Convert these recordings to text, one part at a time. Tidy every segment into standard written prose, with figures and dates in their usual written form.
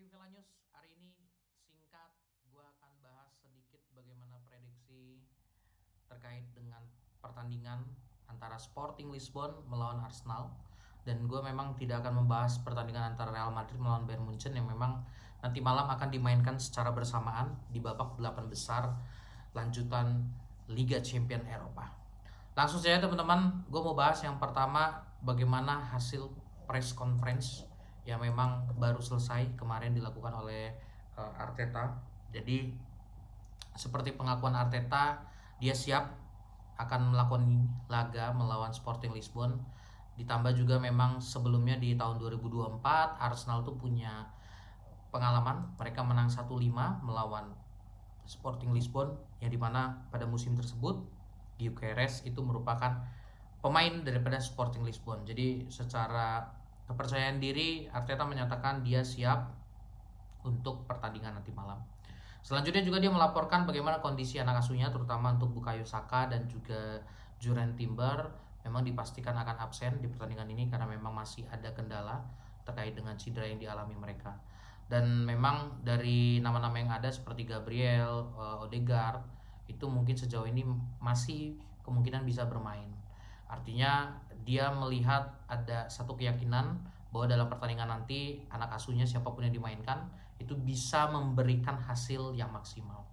di Villa News. Hari ini singkat gue akan bahas sedikit bagaimana prediksi terkait dengan pertandingan antara Sporting Lisbon melawan Arsenal. Dan gue memang tidak akan membahas pertandingan antara Real Madrid melawan Bayern Munchen yang memang nanti malam akan dimainkan secara bersamaan di babak 8 besar lanjutan Liga Champions Eropa. Langsung saja teman-teman, gue mau bahas yang pertama bagaimana hasil press conference yang memang baru selesai kemarin dilakukan oleh Arteta. Jadi seperti pengakuan Arteta, dia siap akan melakukan laga melawan Sporting Lisbon. Ditambah juga memang sebelumnya di tahun 2024 Arsenal tuh punya pengalaman, mereka menang 1-5 melawan Sporting Lisbon, yang dimana pada musim tersebut Gyökeres itu merupakan pemain daripada Sporting Lisbon. Jadi secara kepercayaan diri Arteta menyatakan dia siap untuk pertandingan nanti malam. Selanjutnya juga dia melaporkan bagaimana kondisi anak asuhnya, terutama untuk Bukayo Saka dan juga Jurriën Timber memang dipastikan akan absen di pertandingan ini karena memang masih ada kendala terkait dengan cedera yang dialami mereka. Dan memang dari nama-nama yang ada seperti Gabriel, Odegaard itu mungkin sejauh ini masih kemungkinan bisa bermain. Artinya dia melihat ada satu keyakinan bahwa dalam pertandingan nanti anak asuhnya siapapun yang dimainkan itu bisa memberikan hasil yang maksimal.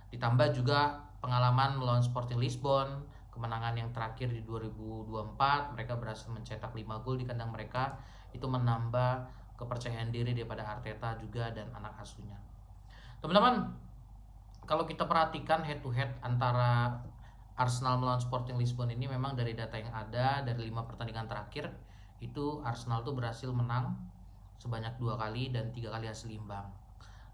Ditambah juga pengalaman melawan Sporting Lisbon, kemenangan yang terakhir di 2024, mereka berhasil mencetak 5 gol di kandang mereka, itu menambah kepercayaan diri daripada Arteta juga dan anak asuhnya. Teman-teman, kalau kita perhatikan head to head antara Arsenal melawan Sporting Lisbon ini, memang dari data yang ada dari 5 pertandingan terakhir itu Arsenal tuh berhasil menang sebanyak 2 kali dan 3 kali hasil imbang.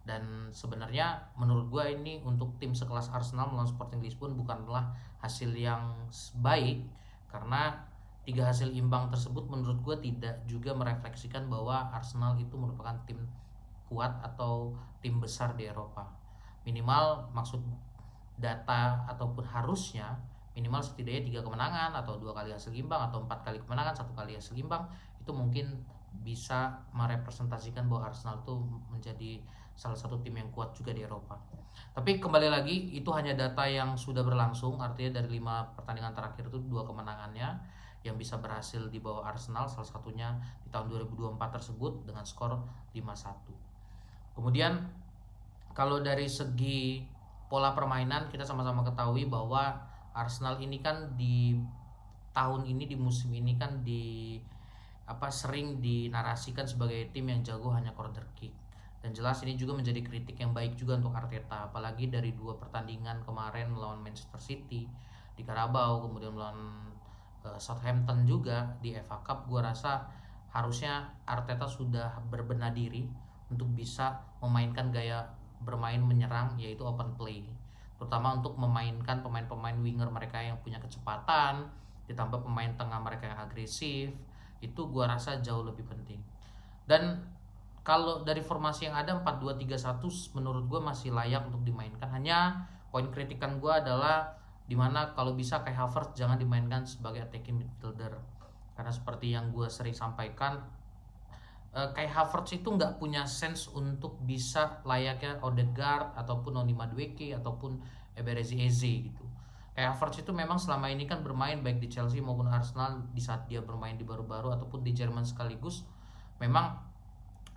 Dan sebenarnya menurut gue ini untuk tim sekelas Arsenal melawan Sporting Lisbon bukanlah hasil yang baik, karena 3 hasil imbang tersebut menurut gue tidak juga merefleksikan bahwa Arsenal itu merupakan tim kuat atau tim besar di Eropa. Minimal maksud data ataupun harusnya minimal setidaknya 3 kemenangan atau 2 kali hasil imbang atau 4 kali kemenangan 1 kali hasil imbang, itu mungkin bisa merepresentasikan bahwa Arsenal itu menjadi salah satu tim yang kuat juga di Eropa. Tapi kembali lagi, itu hanya data yang sudah berlangsung, artinya dari 5 pertandingan terakhir itu 2 kemenangannya yang bisa berhasil di bawah Arsenal, salah satunya di tahun 2024 tersebut dengan skor 5-1. Kemudian kalau dari segi pola permainan, kita sama-sama ketahui bahwa Arsenal ini kan di tahun ini, di musim ini kan sering dinarasikan sebagai tim yang jago hanya corner kick. Dan jelas ini juga menjadi kritik yang baik juga untuk Arteta, apalagi dari 2 pertandingan kemarin melawan Manchester City di Carabao, kemudian melawan Southampton juga di FA Cup. Gua rasa harusnya Arteta sudah berbenah diri untuk bisa memainkan gaya bermain menyerang, yaitu open play, terutama untuk memainkan pemain-pemain winger mereka yang punya kecepatan, ditambah pemain tengah mereka yang agresif. Itu gua rasa jauh lebih penting. Dan kalau dari formasi yang ada 4-2-3-1 menurut gua masih layak untuk dimainkan. Hanya poin kritikan gua adalah dimana kalau bisa Kai Havertz jangan dimainkan sebagai attacking midfielder, karena seperti yang gua sering sampaikan, Kai Havertz itu nggak punya sense untuk bisa layaknya Odegaard ataupun Noni Madueke ataupun Eberezi Eze gitu. Kai Havertz itu memang selama ini kan bermain baik di Chelsea maupun Arsenal, di saat dia bermain di baru-baru ataupun di Jerman sekaligus, memang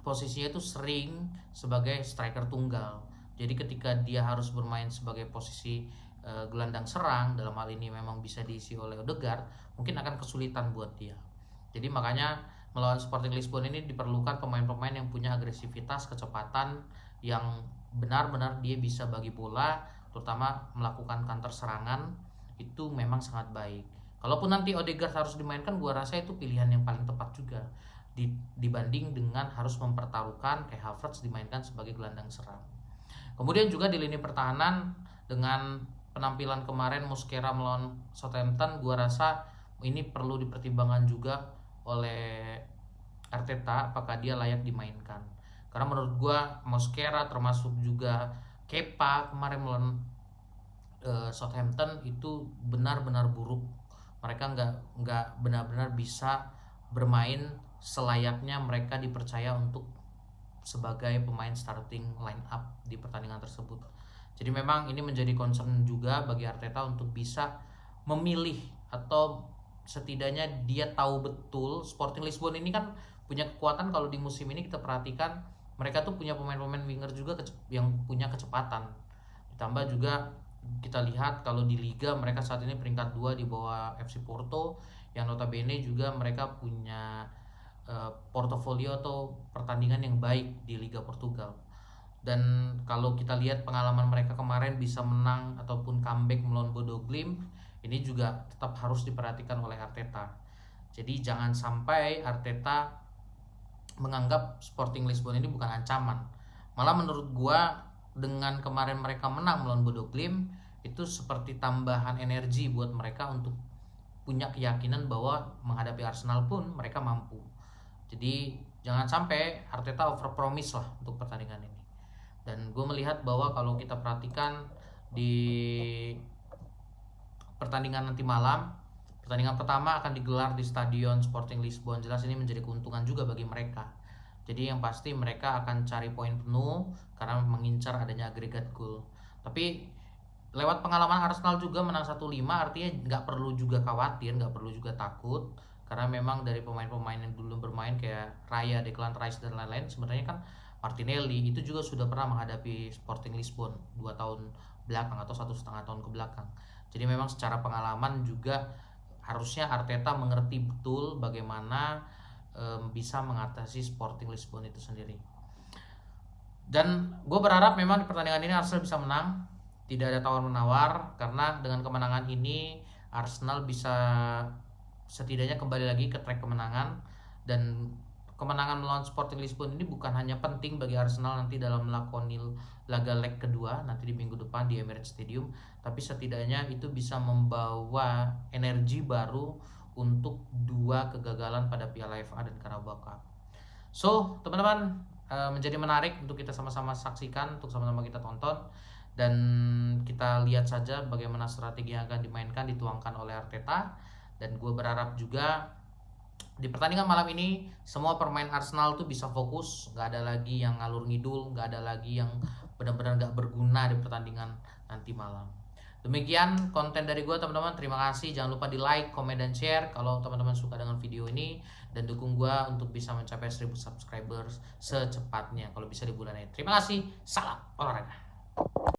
posisinya itu sering sebagai striker tunggal. Jadi ketika dia harus bermain sebagai posisi gelandang serang, dalam hal ini memang bisa diisi oleh Odegaard, mungkin akan kesulitan buat dia. Jadi makanya melawan Sporting Lisbon ini diperlukan pemain-pemain yang punya agresivitas, kecepatan, yang benar-benar dia bisa bagi bola, terutama melakukan counter serangan, itu memang sangat baik. Kalaupun nanti Odegaard harus dimainkan, gua rasa itu pilihan yang paling tepat juga dibanding dengan harus mempertaruhkan kayak Havertz dimainkan sebagai gelandang serang. Kemudian juga di lini pertahanan, dengan penampilan kemarin Mosquera melawan Southampton, gua rasa ini perlu dipertimbangkan juga oleh Arteta apakah dia layak dimainkan. Karena menurut gua Mosquera termasuk juga Kepa kemarin melawan Southampton itu benar-benar buruk. Mereka nggak benar-benar bisa bermain selayaknya mereka dipercaya untuk sebagai pemain starting line up di pertandingan tersebut. Jadi memang ini menjadi concern juga bagi Arteta untuk bisa memilih, atau setidaknya dia tahu betul Sporting Lisbon ini kan punya kekuatan. Kalau di musim ini kita perhatikan, mereka tuh punya pemain-pemain winger juga yang punya kecepatan. Ditambah juga kita lihat kalau di Liga mereka saat ini peringkat 2 di bawah FC Porto, yang notabene juga mereka punya portofolio atau pertandingan yang baik di Liga Portugal. Dan kalau kita lihat pengalaman mereka kemarin bisa menang ataupun comeback melawan Bodo Glimt, ini juga tetap harus diperhatikan oleh Arteta. Jadi jangan sampai Arteta menganggap Sporting Lisbon ini bukan ancaman. Malah menurut gua dengan kemarin mereka menang melawan Bodo Glimt, itu seperti tambahan energi buat mereka untuk punya keyakinan bahwa menghadapi Arsenal pun mereka mampu. Jadi jangan sampai Arteta overpromise lah untuk pertandingan ini. Dan gue melihat bahwa kalau kita perhatikan di pertandingan nanti malam, pertandingan pertama akan digelar di Stadion Sporting Lisbon. Jelas ini menjadi keuntungan juga bagi mereka. Jadi yang pasti mereka akan cari poin penuh karena mengincar adanya agregat gol. Tapi lewat pengalaman Arsenal juga menang 1-5, artinya nggak perlu juga khawatir, nggak perlu juga takut. Karena memang dari pemain-pemain yang dulu bermain kayak Raya, Declan Rice dan lain-lain, sebenarnya kan Martinelli itu juga sudah pernah menghadapi Sporting Lisbon 2 tahun belakang atau 1,5 tahun ke belakang. Jadi memang secara pengalaman juga harusnya Arteta mengerti betul bagaimana bisa mengatasi Sporting Lisbon itu sendiri. Dan gue berharap memang di pertandingan ini Arsenal bisa menang, tidak ada tawar-menawar, karena dengan kemenangan ini Arsenal bisa setidaknya kembali lagi ke track kemenangan. Dan kemenangan melawan Sporting Lisbon ini bukan hanya penting bagi Arsenal nanti dalam melakoni laga leg kedua nanti di minggu depan di Emirates Stadium, tapi setidaknya itu bisa membawa energi baru untuk 2 kegagalan pada Piala FA dan Carabao Cup. So teman-teman, menjadi menarik untuk kita sama-sama saksikan, untuk sama-sama kita tonton, dan kita lihat saja bagaimana strategi yang akan dimainkan, dituangkan oleh Arteta. Dan gue berharap juga di pertandingan malam ini semua pemain Arsenal tuh bisa fokus, nggak ada lagi yang ngalur ngidul, nggak ada lagi yang benar-benar nggak berguna di pertandingan nanti malam. Demikian konten dari gue teman-teman, terima kasih. Jangan lupa di like, comment, dan share kalau teman-teman suka dengan video ini, dan dukung gue untuk bisa mencapai 1000 subscribers secepatnya kalau bisa di bulan ini. Terima kasih, salam olahraga.